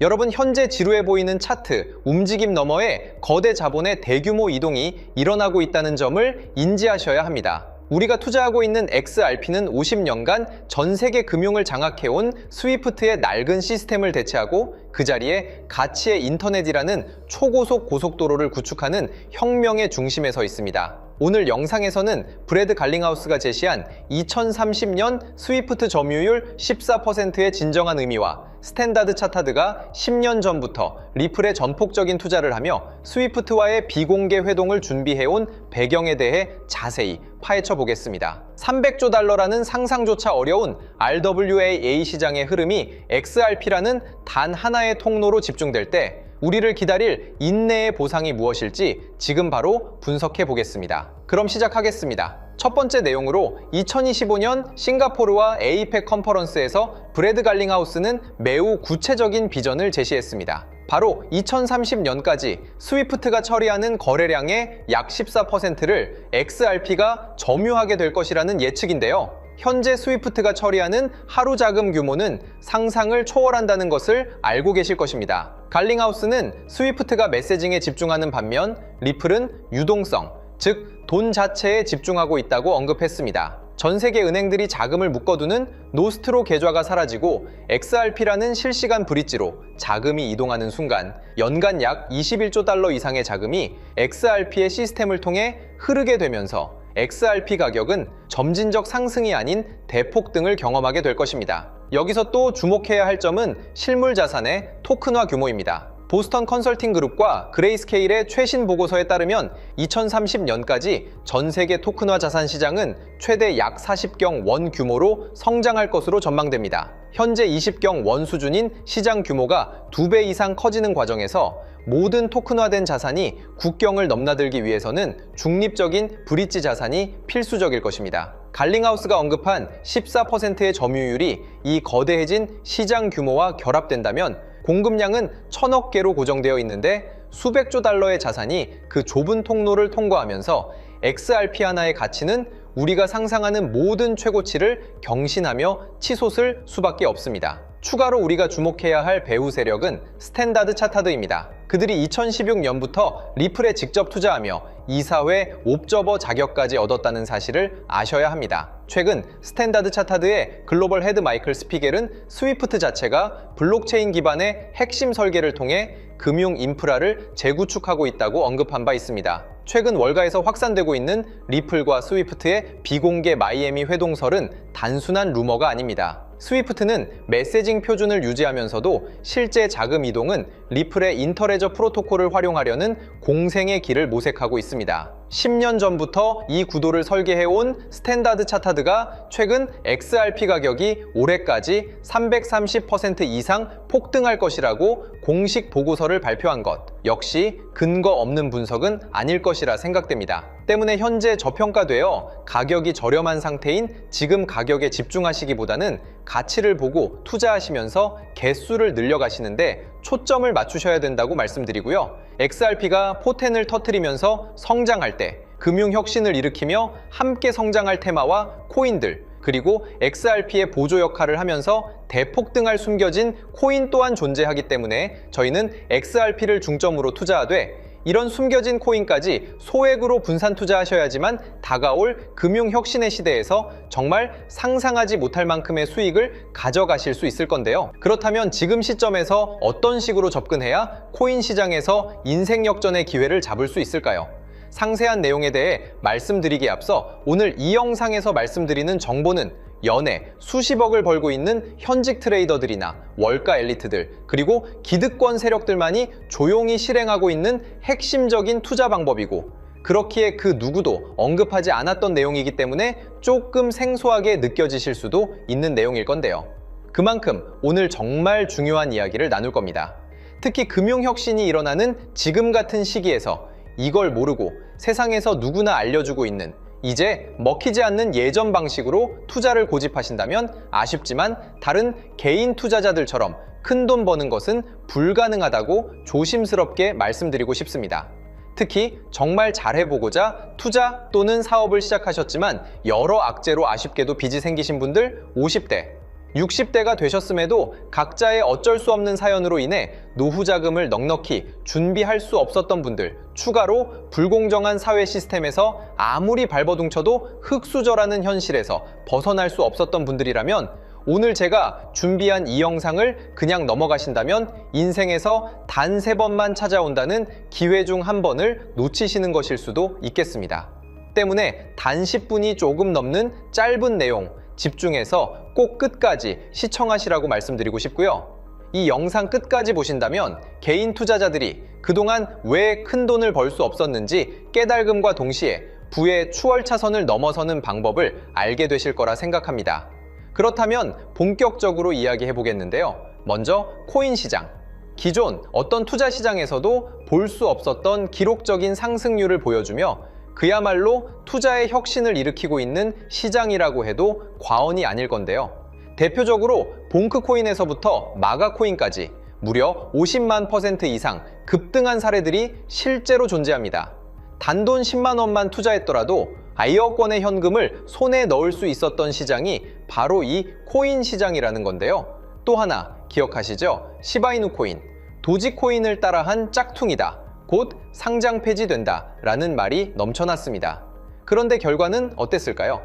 여러분, 현재 지루해 보이는 차트, 움직임 너머에 거대 자본의 대규모 이동이 일어나고 있다는 점을 인지하셔야 합니다. 우리가 투자하고 있는 XRP는 50년간 전 세계 금융을 장악해온 스위프트의 낡은 시스템을 대체하고 그 자리에 가치의 인터넷이라는 초고속 고속도로를 구축하는 혁명의 중심에 서 있습니다. 오늘 영상에서는 브래드 갈링하우스가 제시한 2030년 스위프트 점유율 14%의 진정한 의미와 스탠다드 차타드가 10년 전부터 리플에 전폭적인 투자를 하며 스위프트와의 비공개 회동을 준비해온 배경에 대해 자세히 파헤쳐 보겠습니다. 300조 달러라는 상상조차 어려운 RWAA 시장의 흐름이 XRP라는 단 하나의 통로로 집중될 때 우리를 기다릴 인내의 보상이 무엇일지 지금 바로 분석해 보겠습니다. 그럼 시작하겠습니다. 첫 번째 내용으로 2025년 싱가포르와 에이펙 컨퍼런스에서 브래드 갈링하우스는 매우 구체적인 비전을 제시했습니다. 바로 2030년까지 스위프트가 처리하는 거래량의 약 14%를 XRP가 점유하게 될 것이라는 예측인데요. 현재 스위프트가 처리하는 하루 자금 규모는 상상을 초월한다는 것을 알고 계실 것입니다. 갈링하우스는 스위프트가 메시징에 집중하는 반면 리플은 유동성, 즉 돈 자체에 집중하고 있다고 언급했습니다. 전 세계 은행들이 자금을 묶어두는 노스트로 계좌가 사라지고 XRP라는 실시간 브릿지로 자금이 이동하는 순간 연간 약 21조 달러 이상의 자금이 XRP의 시스템을 통해 흐르게 되면서 XRP 가격은 점진적 상승이 아닌 대폭등을 경험하게 될 것입니다. 여기서 또 주목해야 할 점은 실물 자산의 토큰화 규모입니다. 보스턴 컨설팅 그룹과 그레이스케일의 최신 보고서에 따르면 2030년까지 전 세계 토큰화 자산 시장은 최대 약 40경 원 규모로 성장할 것으로 전망됩니다. 현재 20경 원 수준인 시장 규모가 2배 이상 커지는 과정에서 모든 토큰화된 자산이 국경을 넘나들기 위해서는 중립적인 브릿지 자산이 필수적일 것입니다. 갈링하우스가 언급한 14%의 점유율이 이 거대해진 시장 규모와 결합된다면 공급량은 1000억 개로 고정되어 있는데 수백조 달러의 자산이 그 좁은 통로를 통과하면서 XRP 하나의 가치는 우리가 상상하는 모든 최고치를 경신하며 치솟을 수밖에 없습니다. 추가로 우리가 주목해야 할 배후 세력은 스탠다드 차타드입니다. 그들이 2016년부터 리플에 직접 투자하며 이사회 옵저버 자격까지 얻었다는 사실을 아셔야 합니다. 최근 스탠다드 차타드의 글로벌 헤드 마이클 스피겔은 스위프트 자체가 블록체인 기반의 핵심 설계를 통해 금융 인프라를 재구축하고 있다고 언급한 바 있습니다. 최근 월가에서 확산되고 있는 리플과 스위프트의 비공개 마이애미 회동설은 단순한 루머가 아닙니다. 스위프트는 메시징 표준을 유지하면서도 실제 자금 이동은 리플의 인터레저 프로토콜을 활용하려는 공생의 길을 모색하고 있습니다. 10년 전부터 이 구도를 설계해온 스탠다드 차타드가 최근 XRP 가격이 올해까지 330% 이상 폭등할 것이라고 공식 보고서를 발표한 것 역시 근거 없는 분석은 아닐 것이라 생각됩니다. 때문에 현재 저평가되어 가격이 저렴한 상태인 지금 가격에 집중하시기보다는 가치를 보고 투자하시면서 개수를 늘려가시는데 초점을 맞추셔야 된다고 말씀드리고요. XRP가 포텐을 터뜨리면서 성장할 때 금융혁신을 일으키며 함께 성장할 테마와 코인들 그리고 XRP의 보조 역할을 하면서 대폭등할 숨겨진 코인 또한 존재하기 때문에 저희는 XRP를 중점으로 투자하되 이런 숨겨진 코인까지 소액으로 분산 투자하셔야지만 다가올 금융혁신의 시대에서 정말 상상하지 못할 만큼의 수익을 가져가실 수 있을 건데요. 그렇다면 지금 시점에서 어떤 식으로 접근해야 코인 시장에서 인생 역전의 기회를 잡을 수 있을까요? 상세한 내용에 대해 말씀드리기에 앞서 오늘 이 영상에서 말씀드리는 정보는 연에 수십억을 벌고 있는 현직 트레이더들이나 월가 엘리트들 그리고 기득권 세력들만이 조용히 실행하고 있는 핵심적인 투자 방법이고 그렇기에 그 누구도 언급하지 않았던 내용이기 때문에 조금 생소하게 느껴지실 수도 있는 내용일 건데요. 그만큼 오늘 정말 중요한 이야기를 나눌 겁니다. 특히 금융혁신이 일어나는 지금 같은 시기에서 이걸 모르고 세상에서 누구나 알려주고 있는 이제 먹히지 않는 예전 방식으로 투자를 고집하신다면 아쉽지만 다른 개인 투자자들처럼 큰돈 버는 것은 불가능하다고 조심스럽게 말씀드리고 싶습니다. 특히 정말 잘해보고자 투자 또는 사업을 시작하셨지만 여러 악재로 아쉽게도 빚이 생기신 분들 50대, 60대가 되셨음에도 각자의 어쩔 수 없는 사연으로 인해 노후 자금을 넉넉히 준비할 수 없었던 분들, 추가로 불공정한 사회 시스템에서 아무리 발버둥쳐도 흙수저라는 현실에서 벗어날 수 없었던 분들이라면 오늘 제가 준비한 이 영상을 그냥 넘어가신다면 인생에서 단 3번만 찾아온다는 기회 중 한 번을 놓치시는 것일 수도 있겠습니다. 때문에 단 10분이 조금 넘는 짧은 내용 집중해서 꼭 끝까지 시청하시라고 말씀드리고 싶고요. 이 영상 끝까지 보신다면 개인 투자자들이 그동안 왜 큰 돈을 벌 수 없었는지 깨달음과 동시에 부의 추월차선을 넘어서는 방법을 알게 되실 거라 생각합니다. 그렇다면 본격적으로 이야기해 보겠는데요. 먼저 코인 시장. 기존 어떤 투자 시장에서도 볼 수 없었던 기록적인 상승률을 보여주며 그야말로 투자의 혁신을 일으키고 있는 시장이라고 해도 과언이 아닐 건데요. 대표적으로 봉크코인에서부터 마가코인까지 무려 50만 % 이상 급등한 사례들이 실제로 존재합니다. 단돈 10만 원만 투자했더라도 1억 원의 현금을 손에 넣을 수 있었던 시장이 바로 이 코인 시장이라는 건데요. 또 하나 기억하시죠? 시바이누 코인, 도지코인을 따라한 짝퉁이다. 곧 상장 폐지된다 라는 말이 넘쳐났습니다. 그런데 결과는 어땠을까요?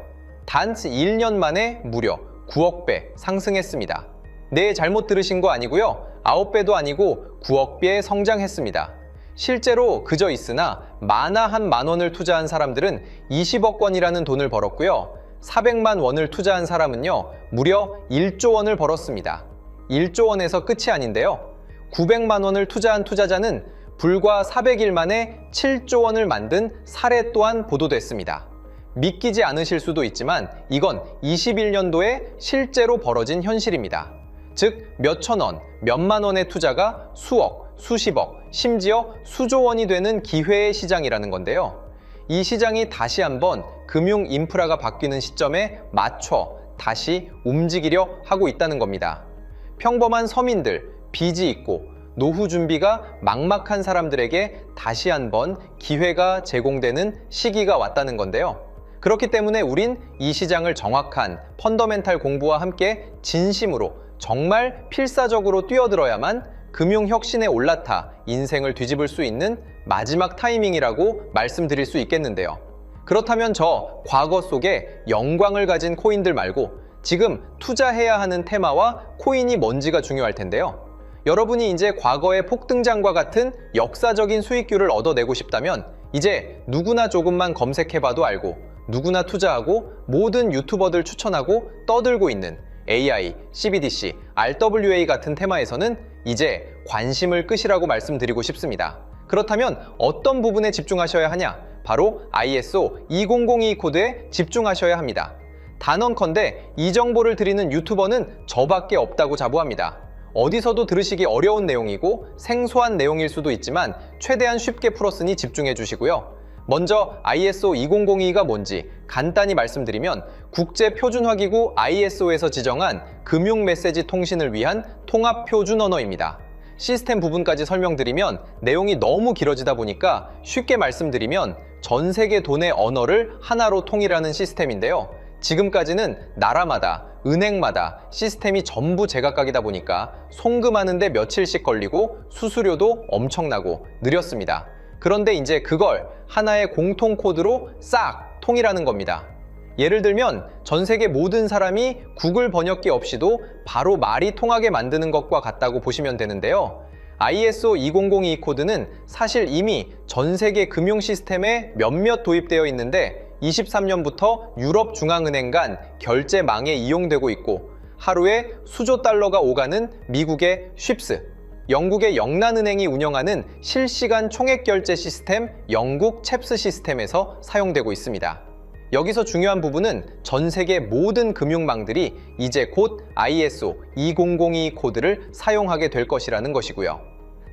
단 1년 만에 무려 9억 배 상승했습니다. 네, 잘못 들으신 거 아니고요. 9배도 아니고 9억 배 성장했습니다. 실제로 그저 있으나 만화 한 만 원을 투자한 사람들은 20억 원이라는 돈을 벌었고요. 400만 원을 투자한 사람은요, 무려 1조 원을 벌었습니다. 1조 원에서 끝이 아닌데요. 900만 원을 투자한 투자자는 불과 400일 만에 7조 원을 만든 사례 또한 보도됐습니다. 믿기지 않으실 수도 있지만 이건 21년도에 실제로 벌어진 현실입니다. 즉 몇천 원, 몇만 원의 투자가 수억, 수십억, 심지어 수조 원이 되는 기회의 시장이라는 건데요. 이 시장이 다시 한번 금융 인프라가 바뀌는 시점에 맞춰 다시 움직이려 하고 있다는 겁니다. 평범한 서민들, 빚이 있고 노후 준비가 막막한 사람들에게 다시 한번 기회가 제공되는 시기가 왔다는 건데요. 그렇기 때문에 우린 이 시장을 정확한 펀더멘탈 공부와 함께 진심으로 정말 필사적으로 뛰어들어야만 금융혁신에 올라타 인생을 뒤집을 수 있는 마지막 타이밍이라고 말씀드릴 수 있겠는데요. 그렇다면 저 과거 속에 영광을 가진 코인들 말고 지금 투자해야 하는 테마와 코인이 뭔지가 중요할 텐데요. 여러분이 이제 과거의 폭등장과 같은 역사적인 수익률을 얻어내고 싶다면 이제 누구나 조금만 검색해봐도 알고 누구나 투자하고 모든 유튜버들 추천하고 떠들고 있는 AI, CBDC, RWA 같은 테마에서는 이제 관심을 끄시라고 말씀드리고 싶습니다. 그렇다면 어떤 부분에 집중하셔야 하냐? 바로 ISO 2002 코드에 집중하셔야 합니다. 단언컨대 이 정보를 드리는 유튜버는 저밖에 없다고 자부합니다. 어디서도 들으시기 어려운 내용이고 생소한 내용일 수도 있지만 최대한 쉽게 풀었으니 집중해 주시고요. 먼저 ISO 2002가 뭔지 간단히 말씀드리면 국제표준화기구 ISO에서 지정한 금융메시지 통신을 위한 통합표준 언어입니다. 시스템 부분까지 설명드리면 내용이 너무 길어지다 보니까 쉽게 말씀드리면 전 세계 돈의 언어를 하나로 통일하는 시스템인데요. 지금까지는 나라마다, 은행마다 시스템이 전부 제각각이다 보니까 송금하는데 며칠씩 걸리고 수수료도 엄청나고 느렸습니다. 그런데 이제 그걸 하나의 공통 코드로 싹 통일하는 겁니다. 예를 들면 전 세계 모든 사람이 구글 번역기 없이도 바로 말이 통하게 만드는 것과 같다고 보시면 되는데요. ISO 2002 코드는 사실 이미 전 세계 금융 시스템에 몇몇 도입되어 있는데 23년부터 유럽중앙은행 간 결제망에 이용되고 있고 하루에 수조 달러가 오가는 미국의 쉽스, 영국의 영란은행이 운영하는 실시간 총액결제 시스템 영국 챕스 시스템에서 사용되고 있습니다. 여기서 중요한 부분은 전 세계 모든 금융망들이 이제 곧 ISO 2002 코드를 사용하게 될 것이라는 것이고요.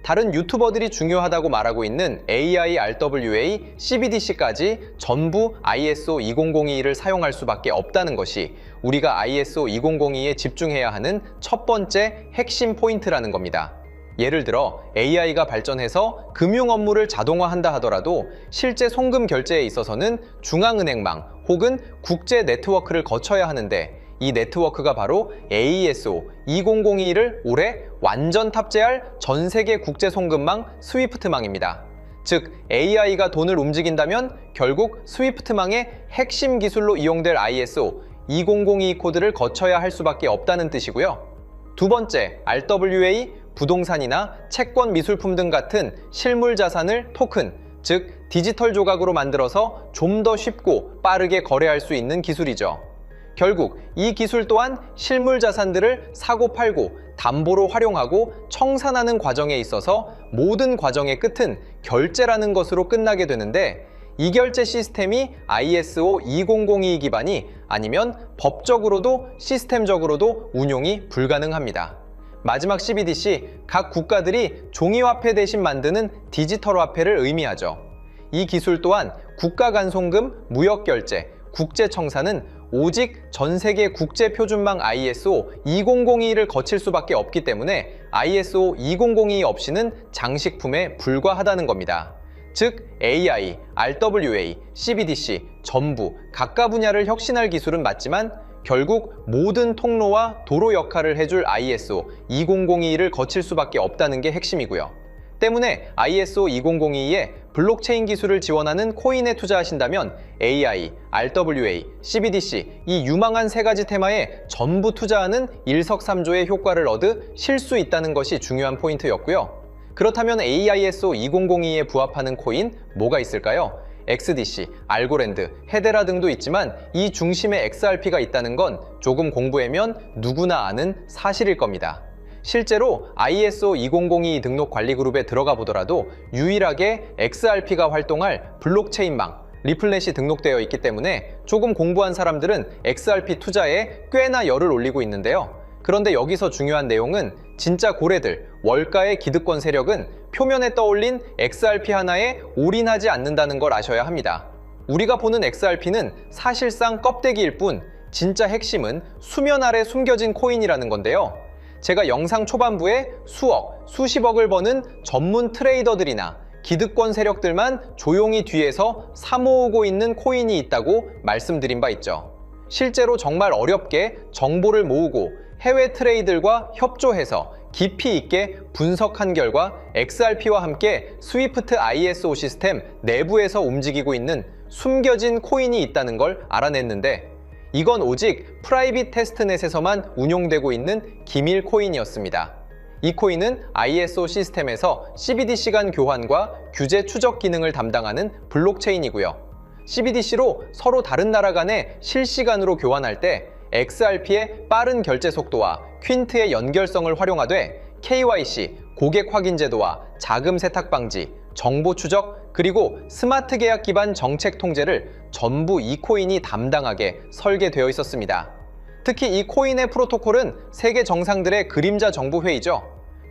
다른 유튜버들이 중요하다고 말하고 있는 AI, RWA, CBDC까지 전부 ISO 2002를 사용할 수밖에 없다는 것이 우리가 ISO 2002에 집중해야 하는 첫 번째 핵심 포인트라는 겁니다. 예를 들어 AI가 발전해서 금융 업무를 자동화한다 하더라도 실제 송금 결제에 있어서는 중앙은행망 혹은 국제 네트워크를 거쳐야 하는데 이 네트워크가 바로 AESO 2002를 올해 완전 탑재할 전 세계 국제 송금망 스위프트망입니다. 즉, AI가 돈을 움직인다면 결국 스위프트망의 핵심 기술로 이용될 ISO 2002 코드를 거쳐야 할 수밖에 없다는 뜻이고요. 두 번째, RWA, 부동산이나 채권, 미술품 등 같은 실물 자산을 토큰, 즉 디지털 조각으로 만들어서 좀 더 쉽고 빠르게 거래할 수 있는 기술이죠. 결국 이 기술 또한 실물 자산들을 사고 팔고 담보로 활용하고 청산하는 과정에 있어서 모든 과정의 끝은 결제라는 것으로 끝나게 되는데, 이 결제 시스템이 ISO 2002 기반이 아니면 법적으로도 시스템적으로도 운용이 불가능합니다. 마지막 CBDC, 각 국가들이 종이화폐 대신 만드는 디지털 화폐를 의미하죠. 이 기술 또한 국가 간 송금, 무역 결제, 국제 청산은 오직 전 세계 국제 표준망 ISO 2002를 거칠 수밖에 없기 때문에 ISO 2002 없이는 장식품에 불과하다는 겁니다. 즉, AI, RWA, CBDC 전부 각각 분야를 혁신할 기술은 맞지만 결국 모든 통로와 도로 역할을 해줄 ISO 2002를 거칠 수밖에 없다는 게 핵심이고요. 때문에 ISO 2002에 블록체인 기술을 지원하는 코인에 투자하신다면 AI, RWA, CBDC 이 유망한 세 가지 테마에 전부 투자하는 일석삼조의 효과를 얻으실 수 있다는 것이 중요한 포인트였고요. 그렇다면 AISO 2002에 부합하는 코인 뭐가 있을까요? XDC, 알고랜드, 헤데라 등도 있지만 이 중심에 XRP가 있다는 건 조금 공부하면 누구나 아는 사실일 겁니다. 실제로 ISO 2002 등록 관리 그룹에 들어가 보더라도 유일하게 XRP가 활동할 블록체인망, 리플렛이 등록되어 있기 때문에 조금 공부한 사람들은 XRP 투자에 꽤나 열을 올리고 있는데요. 그런데 여기서 중요한 내용은 진짜 고래들, 월가의 기득권 세력은 표면에 떠올린 XRP 하나에 올인하지 않는다는 걸 아셔야 합니다. 우리가 보는 XRP는 사실상 껍데기일 뿐 진짜 핵심은 수면 아래 숨겨진 코인이라는 건데요. 제가 영상 초반부에 수억, 수십억을 버는 전문 트레이더들이나 기득권 세력들만 조용히 뒤에서 사모으고 있는 코인이 있다고 말씀드린 바 있죠. 실제로 정말 어렵게 정보를 모으고 해외 트레이더들과 협조해서 깊이 있게 분석한 결과 XRP와 함께 스위프트 ISO 시스템 내부에서 움직이고 있는 숨겨진 코인이 있다는 걸 알아냈는데, 이건 오직 프라이빗 테스트넷에서만 운용되고 있는 기밀 코인이었습니다. 이 코인은 ISO 시스템에서 CBDC 간 교환과 규제 추적 기능을 담당하는 블록체인이고요. CBDC로 서로 다른 나라 간에 실시간으로 교환할 때 XRP의 빠른 결제 속도와 퀸트의 연결성을 활용하되 KYC, 고객 확인 제도와 자금 세탁 방지, 정보 추적, 그리고 스마트 계약 기반 정책 통제를 전부 이 코인이 담당하게 설계되어 있었습니다. 특히 이 코인의 프로토콜은 세계 정상들의 그림자 정부 회의죠.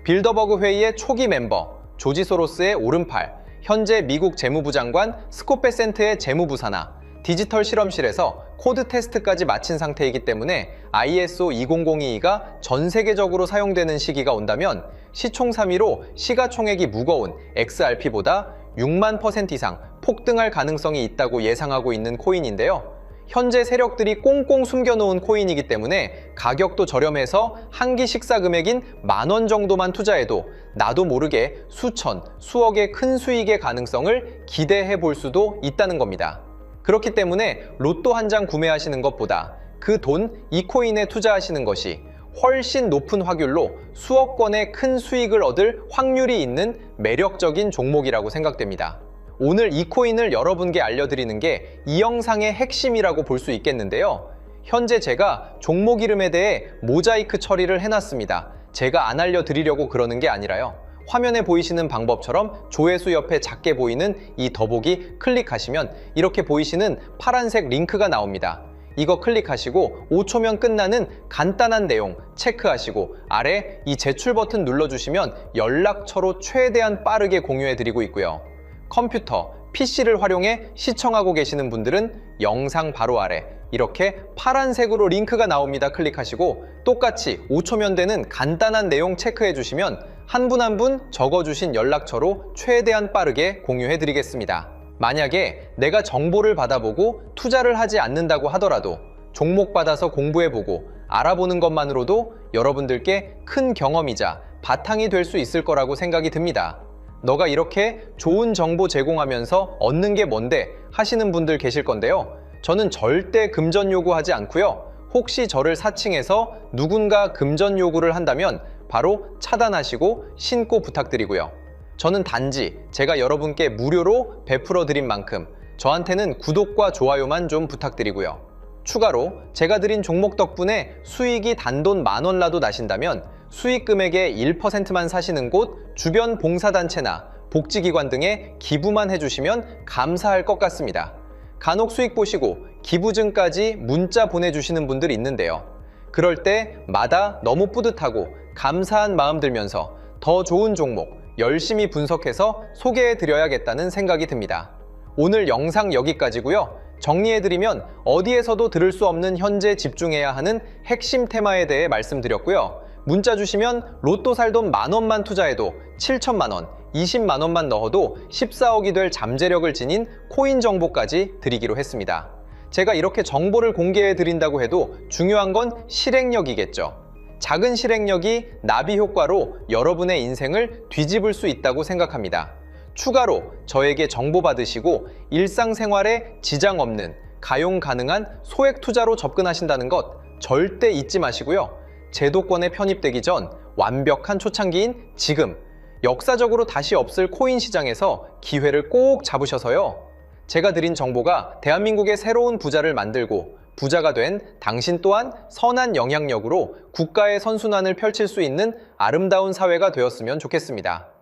빌더버그 회의의 초기 멤버, 조지 소로스의 오른팔, 현재 미국 재무부 장관 스콧 베센트의 재무부 산하, 디지털 실험실에서 코드 테스트까지 마친 상태이기 때문에 ISO 2002가 전 세계적으로 사용되는 시기가 온다면 시총삼위로 시가총액이 무거운 XRP보다 6만 % 이상 폭등할 가능성이 있다고 예상하고 있는 코인인데요. 현재 세력들이 꽁꽁 숨겨놓은 코인이기 때문에 가격도 저렴해서 한 끼 식사 금액인 10,000원 정도만 투자해도 나도 모르게 수천, 수억의 큰 수익의 가능성을 기대해 볼 수도 있다는 겁니다. 그렇기 때문에 로또 한 장 구매하시는 것보다 그 돈, 이 코인에 투자하시는 것이 훨씬 높은 확률로 수억 건의 큰 수익을 얻을 확률이 있는 매력적인 종목이라고 생각됩니다. 오늘 이 코인을 여러분께 알려드리는 게 이 영상의 핵심이라고 볼 수 있겠는데요. 현재 제가 종목 이름에 대해 모자이크 처리를 해놨습니다. 제가 안 알려드리려고 그러는 게 아니라요. 화면에 보이시는 방법처럼 조회수 옆에 작게 보이는 이 더보기 클릭하시면 이렇게 보이시는 파란색 링크가 나옵니다. 이거 클릭하시고 5초면 끝나는 간단한 내용 체크하시고 아래 이 제출 버튼 눌러주시면 연락처로 최대한 빠르게 공유해드리고 있고요. 컴퓨터, PC를 활용해 시청하고 계시는 분들은 영상 바로 아래 이렇게 파란색으로 링크가 나옵니다. 클릭하시고 똑같이 5초면 되는 간단한 내용 체크해 주시면 한 분 한 분 적어주신 연락처로 최대한 빠르게 공유해 드리겠습니다. 만약에 내가 정보를 받아보고 투자를 하지 않는다고 하더라도 종목 받아서 공부해보고 알아보는 것만으로도 여러분들께 큰 경험이자 바탕이 될 수 있을 거라고 생각이 듭니다. 너가 이렇게 좋은 정보 제공하면서 얻는 게 뭔데 하시는 분들 계실 건데요. 저는 절대 금전 요구하지 않고요. 혹시 저를 사칭해서 누군가 금전 요구를 한다면 바로 차단하시고 신고 부탁드리고요. 저는 단지 제가 여러분께 무료로 베풀어 드린 만큼 저한테는 구독과 좋아요만 좀 부탁드리고요. 추가로 제가 드린 종목 덕분에 수익이 단돈 10,000원라도 나신다면 수익 금액의 1%만 사시는 곳 주변 봉사단체나 복지기관 등에 기부만 해주시면 감사할 것 같습니다. 간혹 수익 보시고 기부증까지 문자 보내주시는 분들 있는데요. 그럴 때마다 너무 뿌듯하고 감사한 마음 들면서 더 좋은 종목 열심히 분석해서 소개해드려야겠다는 생각이 듭니다. 오늘 영상 여기까지고요. 정리해드리면 어디에서도 들을 수 없는 현재 집중해야 하는 핵심 테마에 대해 말씀드렸고요. 문자 주시면 로또 살 돈 10,000원만 투자해도 7천만 원, 20만 원만 넣어도 14억이 될 잠재력을 지닌 코인 정보까지 드리기로 했습니다. 제가 이렇게 정보를 공개해 드린다고 해도 중요한 건 실행력이겠죠. 작은 실행력이 나비 효과로 여러분의 인생을 뒤집을 수 있다고 생각합니다. 추가로 저에게 정보 받으시고 일상생활에 지장 없는 가용 가능한 소액 투자로 접근하신다는 것 절대 잊지 마시고요. 제도권에 편입되기 전 완벽한 초창기인 지금 역사적으로 다시 없을 코인 시장에서 기회를 꼭 잡으셔서요. 제가 드린 정보가 대한민국의 새로운 부자를 만들고 부자가 된 당신 또한 선한 영향력으로 국가의 선순환을 펼칠 수 있는 아름다운 사회가 되었으면 좋겠습니다.